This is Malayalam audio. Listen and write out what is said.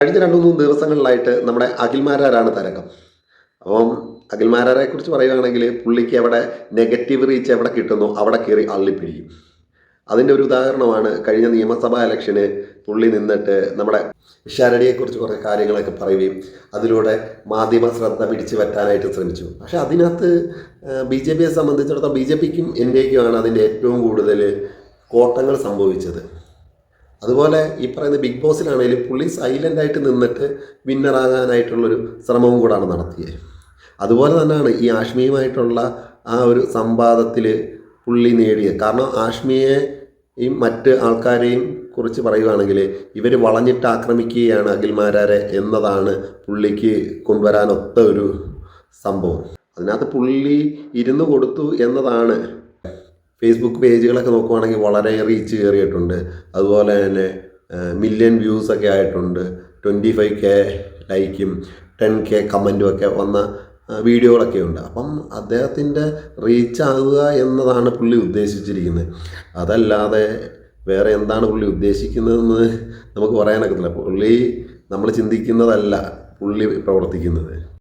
കഴിഞ്ഞ 2-3 ദിവസങ്ങളിലായിട്ട് നമ്മുടെ അഖിൽമാരാരാണ് തരംഗം. അപ്പം അഖിൽമാരാരെ കുറിച്ച് പറയുകയാണെങ്കിൽ പുള്ളിക്ക് എവിടെ നെഗറ്റീവ് റീച്ച് എവിടെ കിട്ടുന്നു അവിടെ കയറി അള്ളിപ്പിടിക്കും. അതിൻ്റെ ഒരു ഉദാഹരണമാണ് കഴിഞ്ഞ നിയമസഭാ ഇലക്ഷന് പുള്ളി നിന്നിട്ട് നമ്മുടെ വിഷാരടിയെക്കുറിച്ച് കുറേ കാര്യങ്ങളൊക്കെ പറയുകയും അതിലൂടെ മാധ്യമ ശ്രദ്ധ പിടിച്ചു പറ്റാനായിട്ട് ശ്രമിച്ചു. പക്ഷേ അതിനകത്ത് BJPയെ സംബന്ധിച്ചിടത്തോളം BJPക്കും NDAയ്ക്കുമാണ് അതിൻ്റെ ഏറ്റവും കൂടുതൽ കോട്ടങ്ങൾ സംഭവിച്ചത്. അതുപോലെ ഈ പറയുന്ന ബിഗ് ബോസിലാണെങ്കിലും പുള്ളി സൈലൻ്റായിട്ട് നിന്നിട്ട് വിന്നറാകാനായിട്ടുള്ളൊരു ശ്രമവും കൂടാണ് നടത്തിയത്. അതുപോലെ തന്നെയാണ് ഈ ആഷ്മിയുമായിട്ടുള്ള ആ ഒരു സംവാദത്തിൽ പുള്ളി നേടിയത്. കാരണം ആഷ്മിയെയും മറ്റ് ആൾക്കാരെയും കുറിച്ച് പറയുകയാണെങ്കിൽ ഇവർ വളഞ്ഞിട്ട് ആക്രമിക്കുകയാണ് അഖിൽമാരാരെ എന്നതാണ് പുള്ളിക്ക് കൊണ്ടുവരാനൊത്ത ഒരു സംഭവം. അതിനകത്ത് പുള്ളി ഇരുന്ന് കൊടുത്തു എന്നതാണ്. ഫേസ്ബുക്ക് പേജുകളൊക്കെ നോക്കുവാണെങ്കിൽ വളരെ റീച്ച് കയറിയിട്ടുണ്ട്. അതുപോലെ തന്നെ മില്യൺ വ്യൂസൊക്കെ ആയിട്ടുണ്ട്. 25K ലൈക്കും 10K കമൻറ്റും ഒക്കെ വന്ന വീഡിയോകളൊക്കെ ഉണ്ട്. അപ്പം അദ്ദേഹത്തിൻ്റെ റീച്ച് ആകുക എന്നതാണ് പുള്ളി ഉദ്ദേശിച്ചിരിക്കുന്നത്. അതല്ലാതെ വേറെ എന്താണ് പുള്ളി ഉദ്ദേശിക്കുന്നതെന്ന് നമുക്ക് പറയാനൊക്കത്തില്ല. പുള്ളി നമ്മൾ ചിന്തിക്കുന്നതല്ല പുള്ളി പ്രവർത്തിക്കുന്നത്.